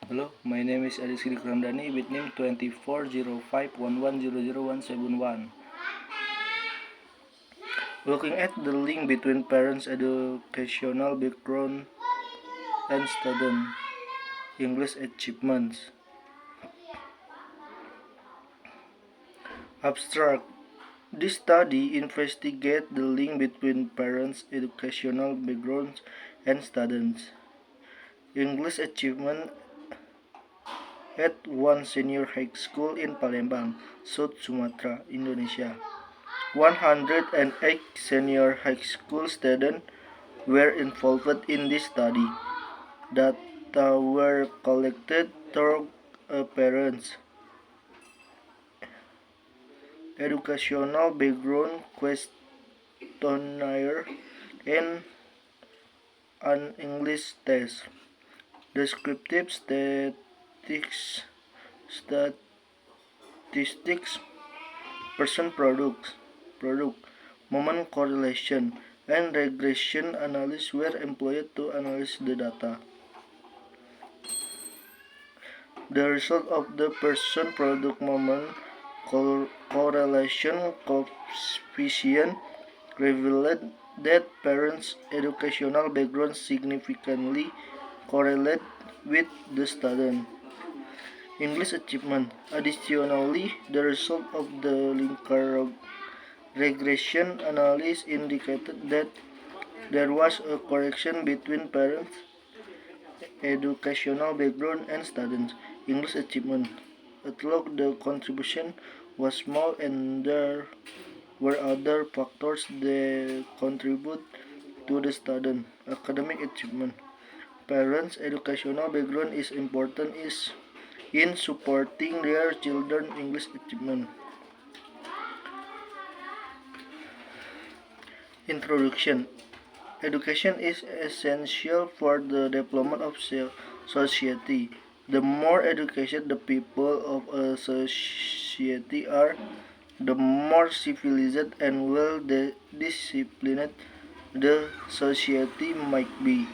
Hello, my name is Ariski Ramdhani with name 240511000171. Looking at the link between parents' educational background and student English achievements. Abstract. This study investigates the link between parents' educational backgrounds and students English achievement at one senior high school in Palembang, South Sumatra, Indonesia. 108 senior high school students were involved in this study. Data were collected through a parents' educational background questionnaire and an English test. Descriptive statistics, person product, moment correlation, and regression analysis were employed to analyze the data. The result of the person product moment correlation coefficient revealed that parents' educational background significantly correlate with the student English achievement. Additionally, the result of the linear regression analysis indicated that there was a correlation between parents' educational background and students' English achievement. Although the contribution was small and there were other factors that contribute to the student academic achievement. Parents' educational background is important in supporting their children's English achievement. Introduction. Education is essential for the development of society. The more educated the people of a society are, the more civilized and well-disciplined the society might be.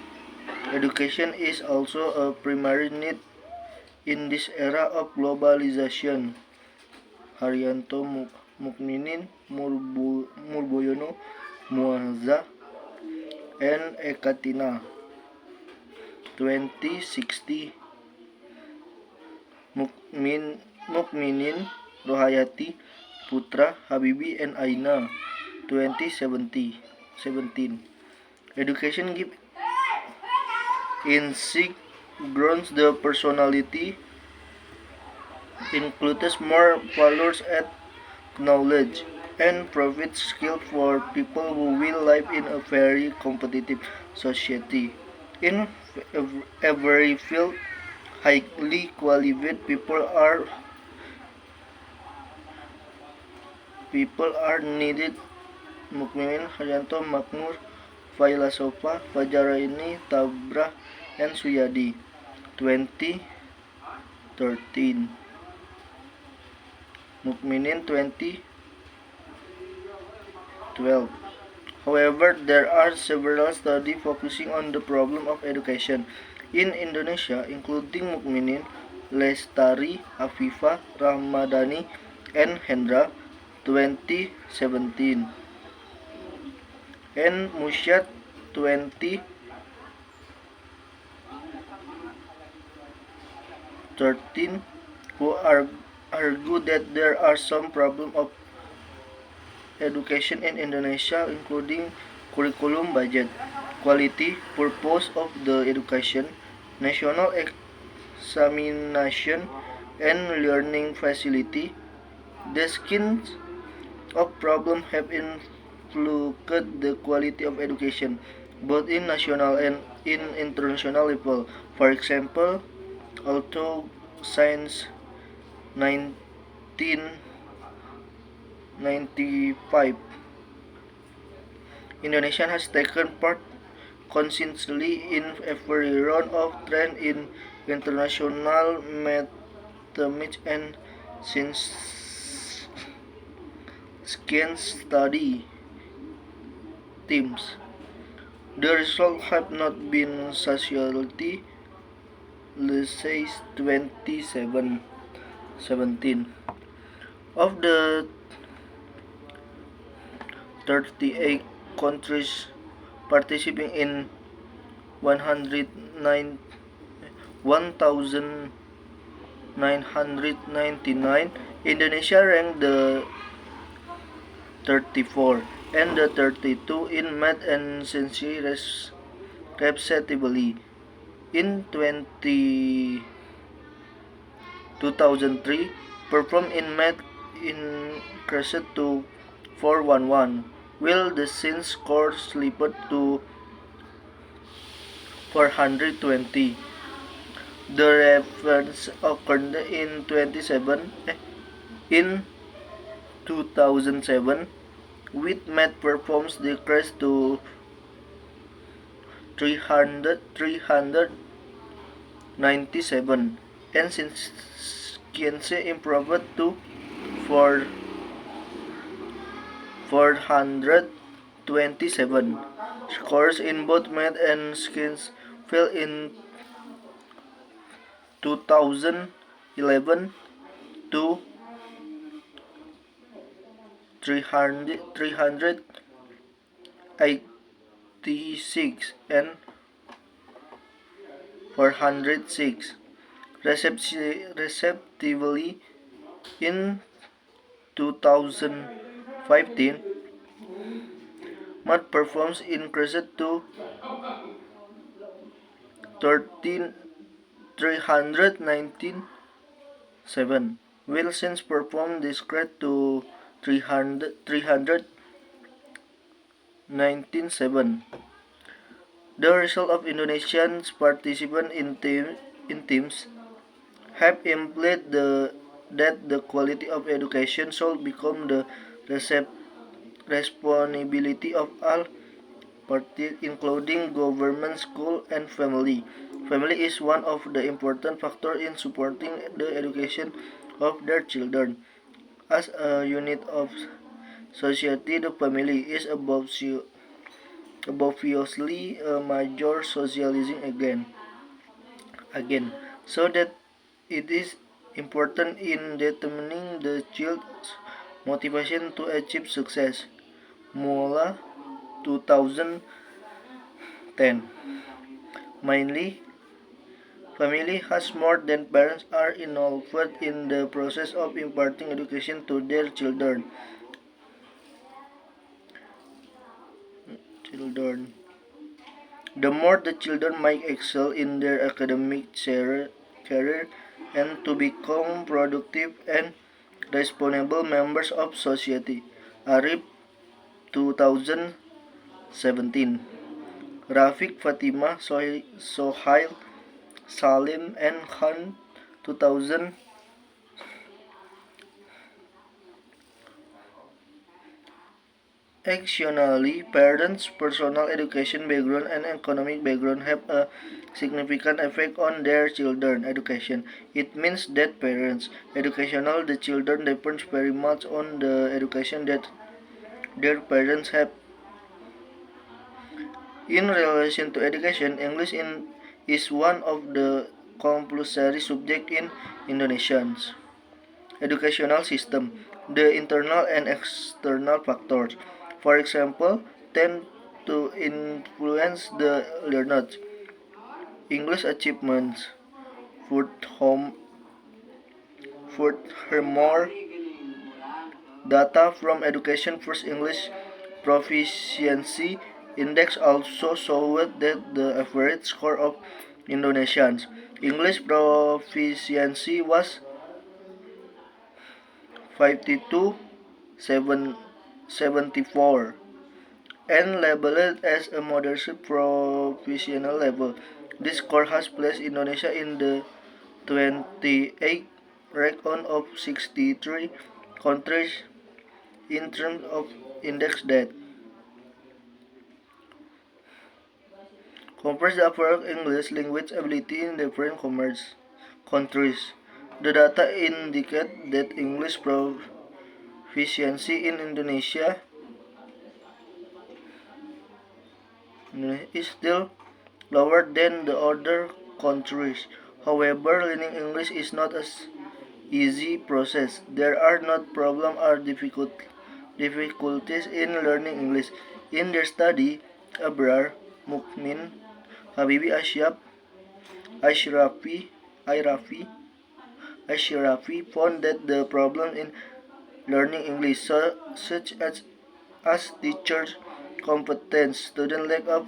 Education is also a primary need in this era of globalization. Haryanto Mukminin Murboyono Muazza and Ekatina 2060 Mukminin Rohayati Putra Habibi and Aina 2017. Education gives insight, grows the personality, includes more values and knowledge, and provides skill for people who will live in a very competitive society. In every field, highly qualified people are needed. Mukmin Haryanto Makmur Failasofa Fajaraini Tabrah and Suyadi 2013. Mukminin 2012. However, there are several studies focusing on the problem of education in Indonesia, including Mukminin, Lestari, Afifa, Ramadhani, and Hendra 2017, and Musyad 2013, who argue that there are some problems of education in Indonesia, including curriculum, budget, quality, purpose of the education, national examination, and learning facility. These kinds of problems have influenced the quality of education, both in national and in international level. For example, although since 1995, Indonesia has taken part consistently in every round of trend in international mathematics and science study teams. The results have not been socially let's say 2017. Of the 38 countries participating in 109 1999, Indonesia ranked the 34 and the 32 in math and science respectively. In 2003, performed in math increased to 411, while the science score slipped to 420. The reference occurred in 2007, with math performance decreased to 397, and since science improved to 427. Scores in both math and science fell in 2011 to 386 and 406 respectively. In 2015, math performance increased to 397, while science performance decreased to 397. The result of Indonesian participants in teams have implied that the quality of education should become the responsibility of all parties, including government, school, and family. Family is one of the important factors in supporting the education of their children. As a unit of society, the family is obviously a major socializing again, so that it is important in determining the child's motivation to achieve success. Mula 2010. Mainly, family has more than parents are involved in the process of imparting education to their children. The more the children might excel in their academic career and to become productive and responsible members of society. Arif 2017. Rafiq Fatima Sohail Salim and Khan 2000. Additionally, parents' personal education background and economic background have a significant effect on their children's education. It means that parents' educational the children depends very much on the education that their parents have. In relation to education, is one of the compulsory subjects in Indonesia's educational system. The internal and external factors, for example, tend to influence the learner's English achievements. Furthermore, data from Education First English Proficiency Index also showed that the average score of Indonesians' English proficiency was 52.74 and labeled as a moderate proficiency level. This score has placed Indonesia in the 28th rank out of 63 countries in terms of index that compares the overall English language ability in different countries. The data indicate that English proficiency in Indonesia is still lower than the other countries. However, learning English is not an easy process. There are not problems or difficulties in learning English. In their study, Abrar, Mukmin, Habibi Ashrafi, Irafi, Ashrafi found that the problem in learning English, such as teachers' competence, student lack of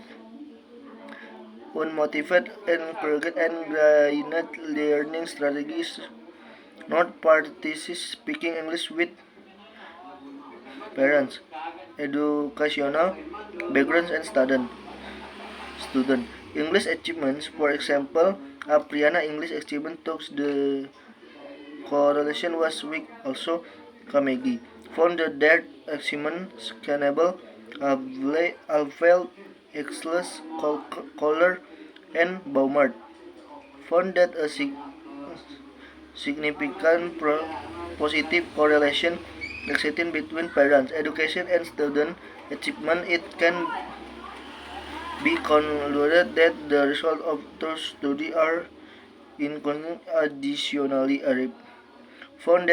unmotivated, encouraged, and guided learning strategies, not practices speaking English with parents, educational backgrounds, and student. English achievements, for example, Apriana English achievement talks the correlation was weak. Also, Kamegi found that their achievements canable Alfeld, Exless, Kohler, and Baumert found that a significant positive correlation existing between parents' education and student achievement. It can be concluded that the results of those studies are inconsistent. Additionally, a found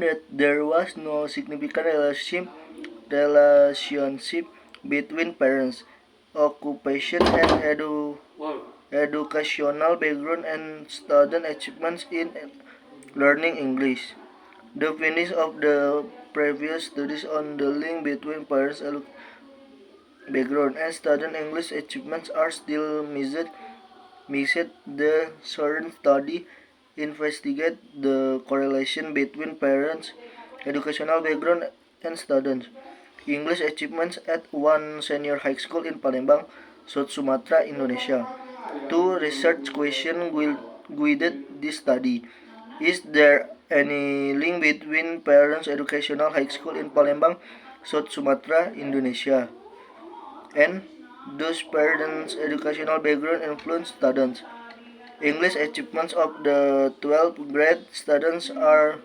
that there was no significant relationship between parents, occupation, and educational background and student achievements in learning English. The findings of the previous studies on the link between parents' background and student English achievements are still missed. The current study investigate the correlation between parents' educational background and students' English achievements at one senior high school in Palembang, South Sumatra, Indonesia. Two research questions guided this study. Is there any link between parents' educational high school in Palembang, South Sumatra, Indonesia? And does parents' educational background influence students? English achievements of the 12th grade students are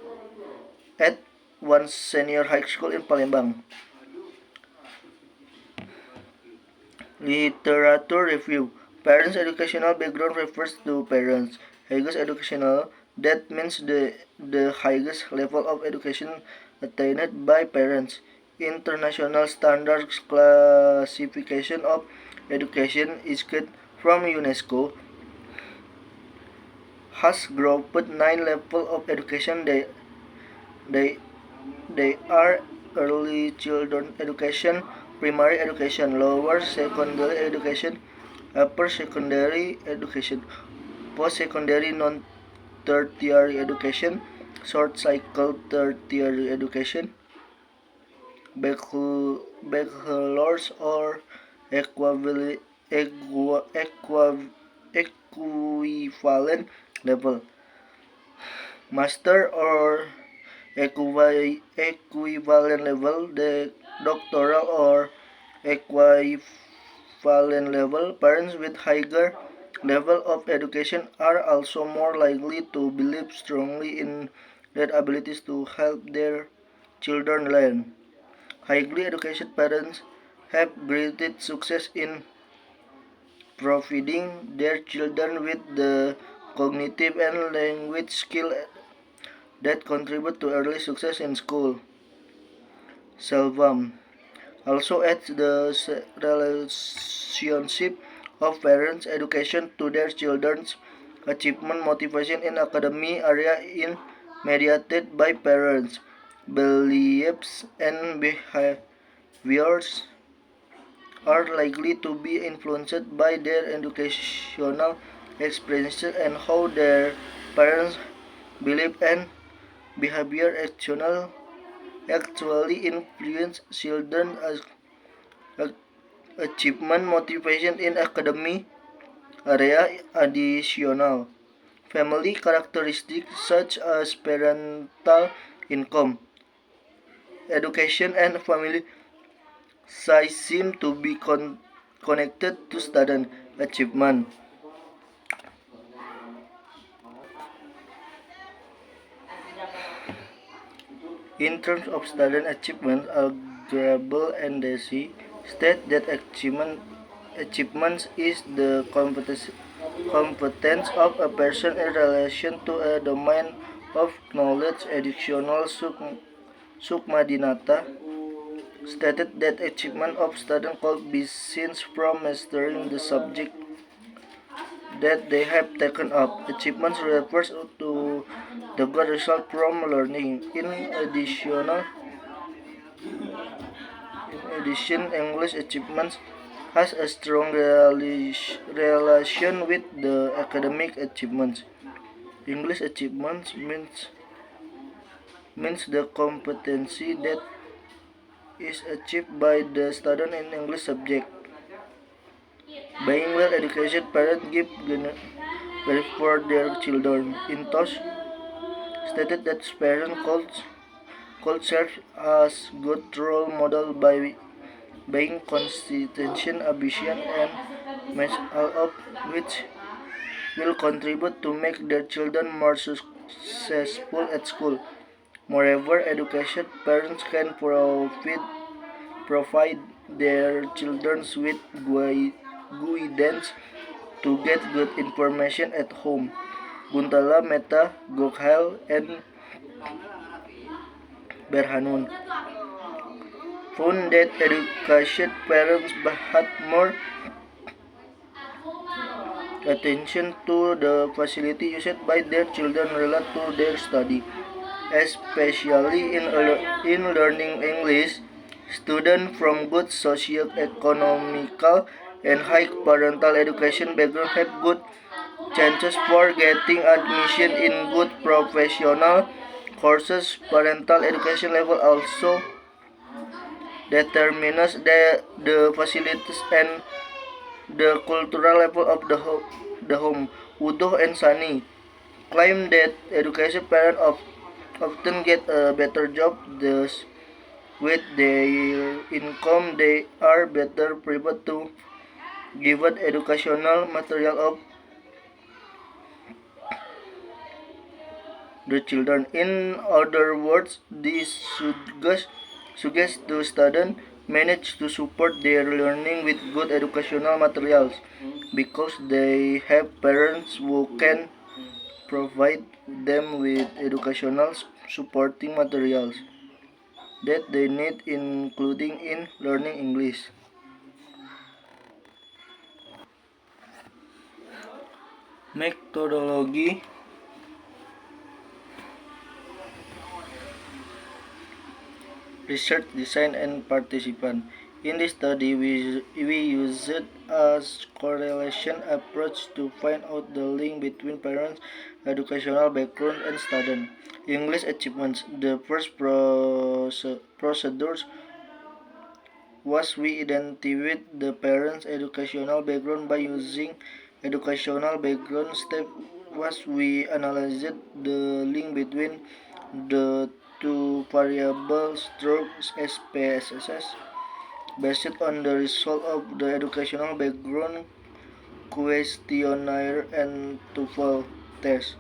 at one senior high school in Palembang. Literature review. Parents' educational background refers to parents' highest educational. That means the highest level of education attained by parents. International Standards Classification of Education issued from UNESCO has grouped 9 levels of education. They are early childhood education, primary education, lower secondary education, upper secondary education, post-secondary non-tertiary education, short cycle tertiary education, bachelor's or equivalent level, master or equivalent level, the doctoral or equivalent level. Parents with higher level of education are also more likely to believe strongly in their abilities to help their children learn. Highly educated parents have greater success in providing their children with the cognitive and language skills that contribute to early success in school. Selvam also adds the relationship of parents' education to their children's achievement. Motivation in academic area is mediated by parents' beliefs and behaviors are likely to be influenced by their educational experiences and how their parents' belief and behavior actually influence children's achievement. Motivation in academic area. Additional family characteristics such as parental income, education, and family size seem to be connected to student achievement. In terms of student achievement, Grable and Deci state that achievements is the competence of a person in relation to a domain of knowledge. Additional Sukmadinata stated that achievement of students could be seen from mastering the subject that they have taken up. Achievements refers to the good result from learning. In addition, English achievements has a strong relation with the academic achievements. English achievements means the competency that is achieved by the student in English subject. Being well educated parents give benefit for their children. In Tosh stated that parents could serve as good role model by being consistent, ambitious, and match all of which will contribute to make their children more successful at school. Moreover, educated parents can provide their children with guidance to get good information at home. Guntala, Meta, Gokhale, and Berhanun found that educated parents had more attention to the facility used by their children related to their study, especially in learning English. Students from good socio-economical and high parental education background have good chances for getting admission in good professional courses. Parental education level also determines the facilities and the cultural level of the home. Udo and Sani claim that educated parents often get a better job, thus with their income they are better prepared to give educational material of the children. In other words, this suggests the students manage to support their learning with good educational materials because they have parents who can provide them with educational supporting materials that they need, including in learning English. Methodology. Research design and participant. In this study, we used a correlation approach to find out the link between parents' educational background and student English achievements. The first procedures was we identified the parents' educational background by using educational background. Step was we analyzed the link between the two variables through SPSS based on the result of the educational background questionnaire and TOEFL test.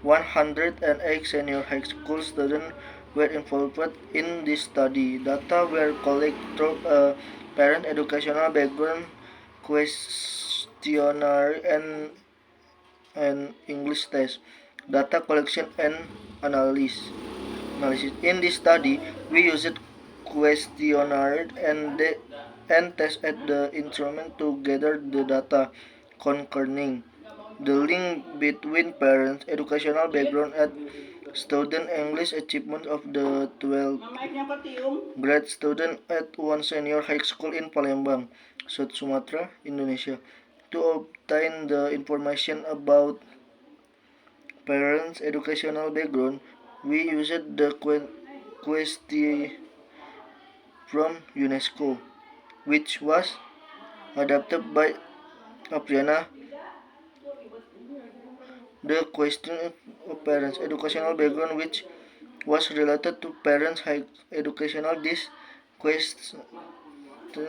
108 senior high school students were involved in this study. Data were collected through a parent educational background questionnaire and English test. Data collection and analysis. In this study, we used questionnaire and test at the instrument to gather the data concerning the link between parents' educational background and student English achievement of the 12th grade student at one senior high school in Palembang, South Sumatra, Indonesia. To obtain the information about parents' educational background, we used the question from UNESCO, which was adapted by Apriana. The question of parents' educational background, which was related to parents' high educational. This question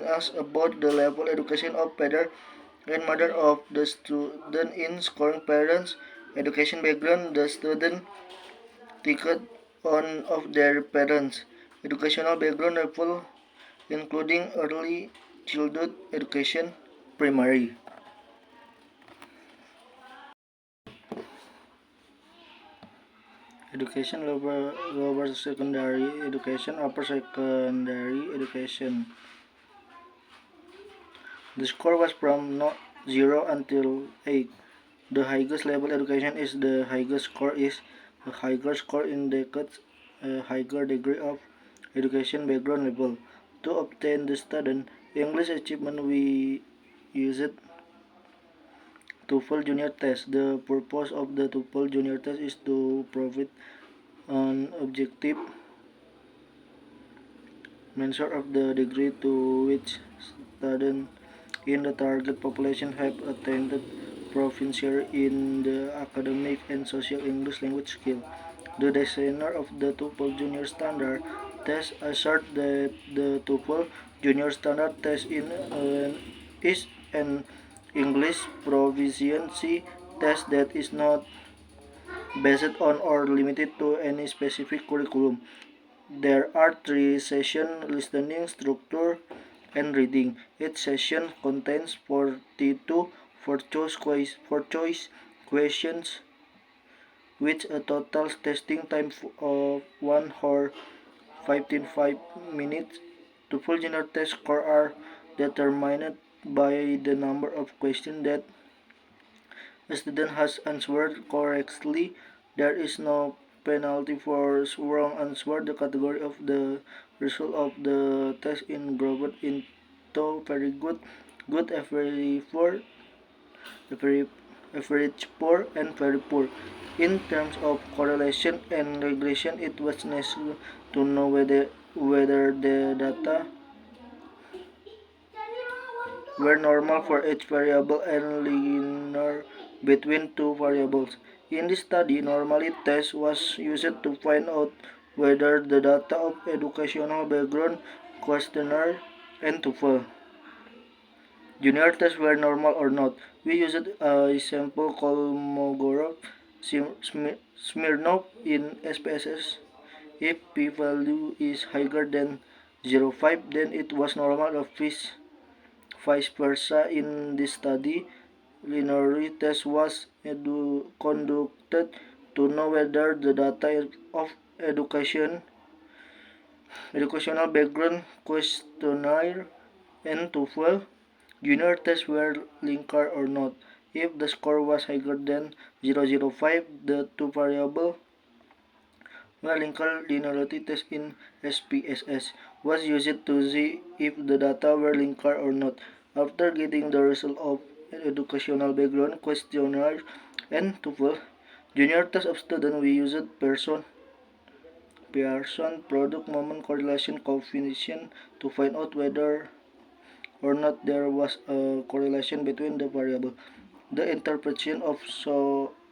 asks about the level education of father and mother of the student. In scoring parents' education background, the student ticked on of their parents' educational background level including early childhood education, primary education, lower secondary education, upper secondary education. The score was from 0 until 8. The highest level education is the highest score is a higher score indicates a higher degree of education background level. To obtain the student English achievement, we use it TOEFL Junior Test. The purpose of the TOEFL Junior Test is to provide an objective measure of the degree to which students in the target population have attained proficiency in the academic and social English language skill. The designer of the TOEFL Junior Standard Test asserts that the TOEFL Junior Standard Test is an English proficiency test that is not based on or limited to any specific curriculum. There are 3 sessions: listening, structure, and reading. Each session contains 42 four-choice questions with a total testing time of 1 hour 15 minutes. The full general test scores are determined by the number of questions that a student has answered correctly. There is no penalty for wrong answer. The category of the result of the test is grouped into very good, good, very average poor, and very poor. In terms of correlation and regression, it was necessary to know whether the data were normal for each variable and linear between two variables. In this study, normally test was used to find out whether the data of educational background, questionnaire, and TOEFL junior tests were normal or not. We used a sample Kolmogorov Smirnov in SPSS. If p-value is higher than 0.5, then it was normal, or vice versa. In this study, linear test was conducted to know whether the data of educational background, questionnaire, and TOEFL junior tests were linked or not. If the score was higher than 0.05, the two variables were linked. Linearity test in SPSS was used to see if the data were linked or not. After getting the result of educational background, questionnaire, and TOEFL junior test of students, we used Pearson product moment correlation coefficient to find out whether or not there was a correlation between the variables. The interpretation of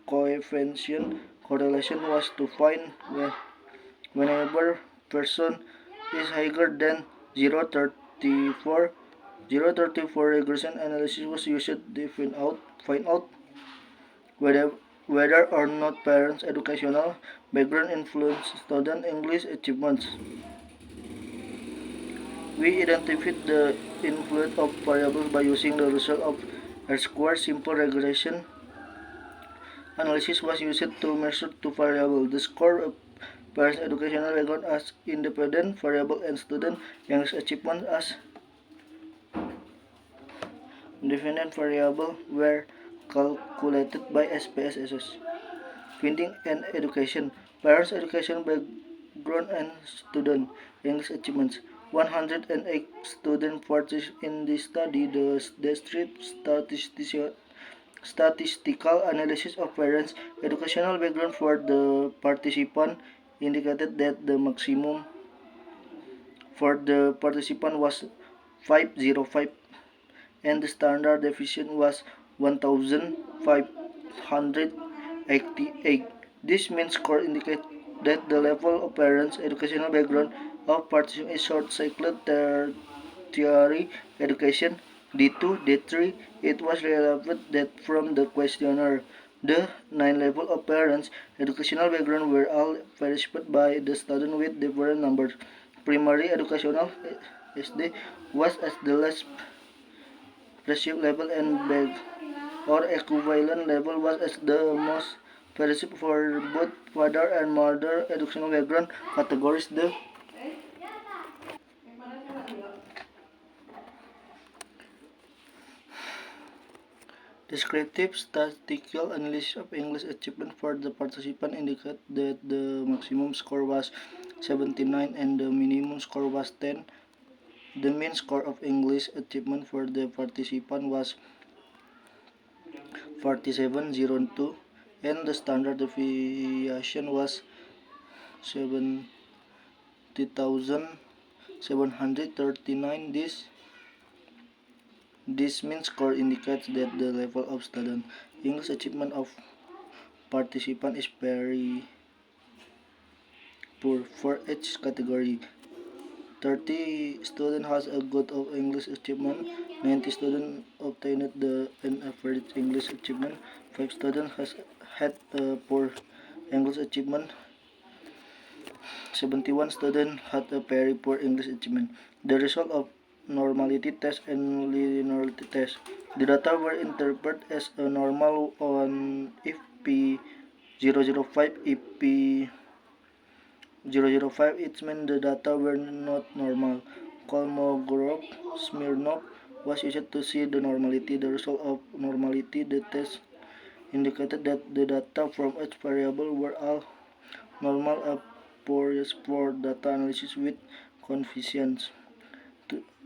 coefficient correlation was to find whenever person is higher than 0.34, 0.34 regression analysis was used to find out whether or not parents' educational background influenced student English achievements. We identified the influence of variables by using the result of R-squared. Simple regression analysis was used to measure two variables: the score of parents' educational background as independent variable and student English achievement as dependent variable, were calculated by SPSS. Finding and education: parents' education background and student English achievements. 108 students participated in this study. The discrete statistical analysis of parents' educational background for the participant indicated that the maximum for the participant was 505 and the standard deviation was 1588. This mean score indicates that the level of parents' educational background of participants is short-cycled tertiary education. D2, D3, it was relevant that from the questionnaire, the 9 levels of parents' educational background were all verified by the student with different numbers. Primary educational SD was at the last perceived level and beg or equivalent level was as the most perceived for both father and mother educational background categories. The descriptive statistical analysis of English achievement for the participant indicate that the maximum score was 79 and the minimum score was 10. The mean score of English achievement for the participant was 4702 and the standard deviation was 70,739. This mean score indicates that the level of student English achievement of participant is very poor for each category. 30 students has a good of English achievement, 90 students obtained an average English achievement, 5 students has had a poor English achievement, 71 students had a very poor English achievement. The result of normality test and linearity test. The data were interpreted as a normal on if P005, if P005, it means the data were not normal. Kolmogorov Smirnov was used to see the normality. The result of normality the test indicated that the data from each variable were all normal for data analysis with coefficients.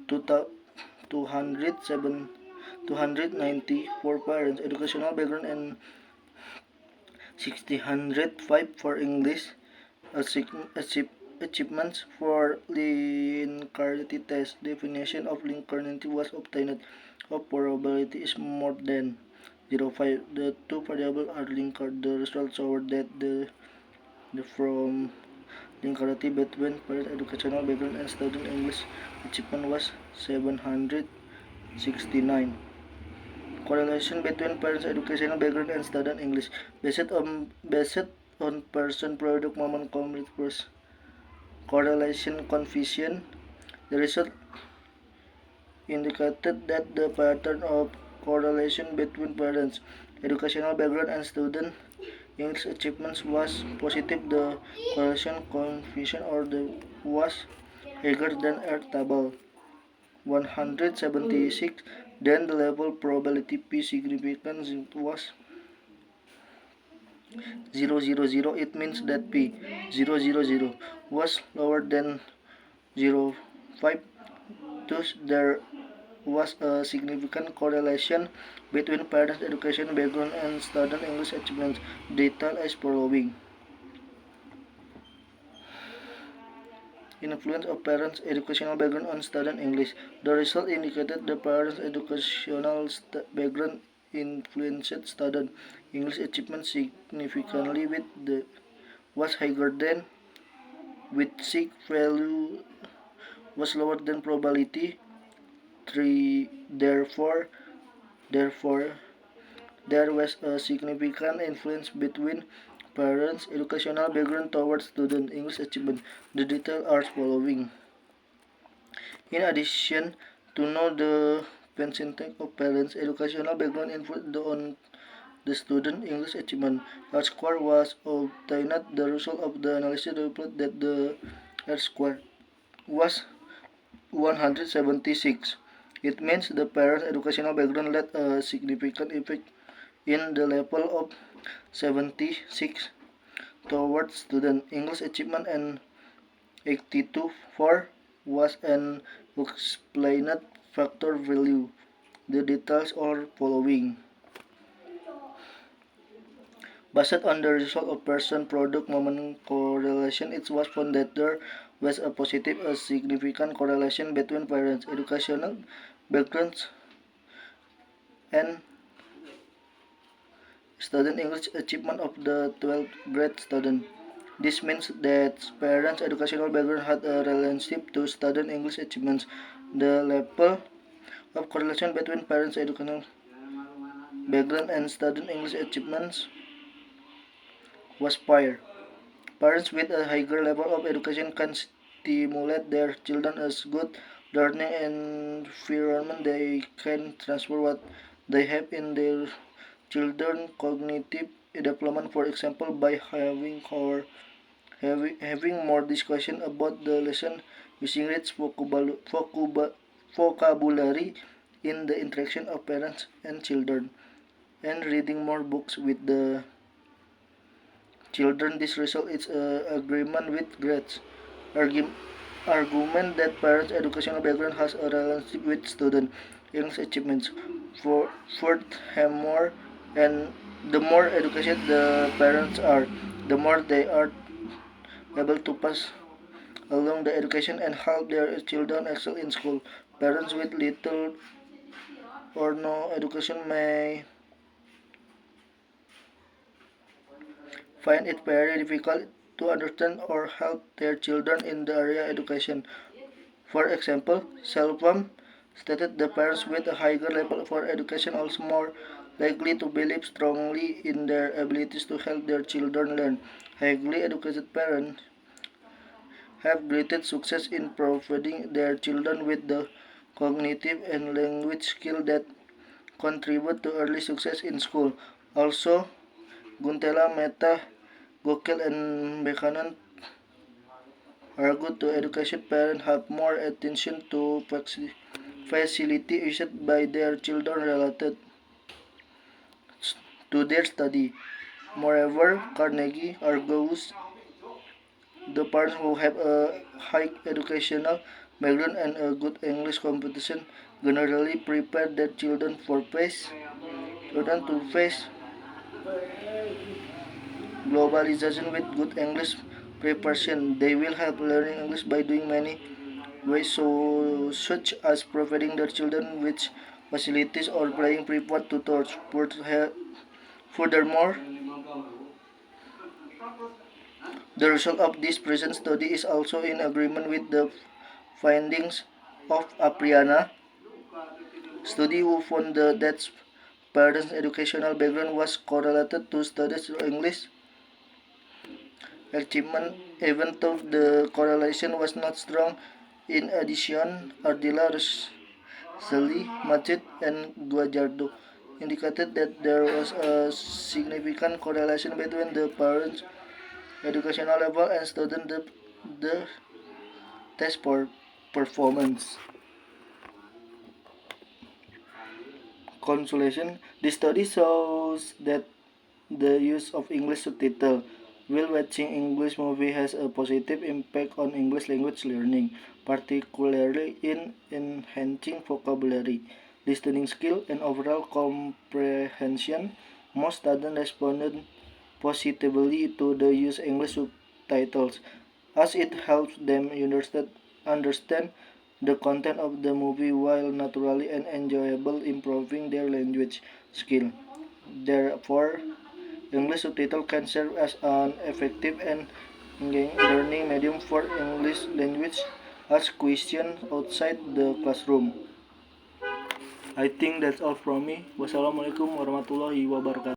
294 parents, educational background, and 605 for English achievements for linearity test. Definition of linearity was obtained. Of probability is more than 0.5. The two variables are linked. The results showed that the from linearity between parent educational background and student English achievement was 769. Correlation between parents' educational background and student English based on person product moment first correlation coefficient. The result indicated that the pattern of correlation between parents' educational background and student English achievements was positive. The correlation coefficient was higher than Earth table 176. Then the level probability P significance was 000. It means that P 000 was lower than 0.5. Thus, there was a significant correlation between parents' education background and student English achievements. Data as following. Influence of parents' educational background on student English. The result indicated the parents' educational background influenced student English achievement significantly was higher than with sig value was lower than probability 3. Therefore, there was a significant influence between parents' educational background towards student English achievement. The details are following. In addition, to know the percentage of parents' educational background influence on the student English achievement, R-square was obtained. The result of the analysis revealed that the R-square was 176. It means the parents' educational background had a significant effect in the level of 76 towards student English achievement and 82 for was an explained factor value. The details are following. Based on the result of person product moment correlation, it was found that there was a significant correlation between parents' educational backgrounds and student English achievement of the 12th grade student. This means that parents' educational background had a relationship to student English achievements. The level of correlation between parents' educational background and student English achievements was higher. Parents with a higher level of education can stimulate their children as good learning environment, they can transfer what they have in their children cognitive development, for example, by having more discussion about the lesson, using rich vocabulary in the interaction of parents and children, and reading more books with the children. This result is agreement with Gret's argument that parents' educational background has a relationship with student English achievements. Furthermore, and the more educated the parents are, the more they are able to pass along the education and help their children excel in school. Parents with little or no education may find it very difficult to understand or help their children in the area education. For example, Selvam stated the parents with a higher level for education also more likely to believe strongly in their abilities to help their children learn. Highly educated parents have greater success in providing their children with the cognitive and language skills that contribute to early success in school. Also, Guntela, Mehta, Gokel, and Buchanan argued to education parents have more attention to facility used by their children related to their study. Moreover, Carnegie argues the parents who have a high educational background and a good English competition generally prepare their children to face globalization with good English preparation. They will help learning English by doing many ways, such as providing their children with facilities or playing private tutors. Furthermore, the result of this present study is also in agreement with the findings of Apriana study, who found that parents' educational background was correlated to studies of English achievement, even though the correlation was not strong. In addition, Ardila, Roselli, Majid, and Guajardo indicated that there was a significant correlation between the parents' educational level and the test for performance. Consolation. This study shows that the use of English subtitle while watching English movie has a positive impact on English language learning, particularly in enhancing vocabulary, listening skill, and overall comprehension. Most students responded positively to the use of English subtitles, as it helps them understand the content of the movie while naturally and enjoyable, improving their language skill. Therefore, English subtitle can serve as an effective and engaging learning medium for English language as questions outside the classroom. I think that's all from me. Wassalamualaikum warahmatullahi wabarakatuh.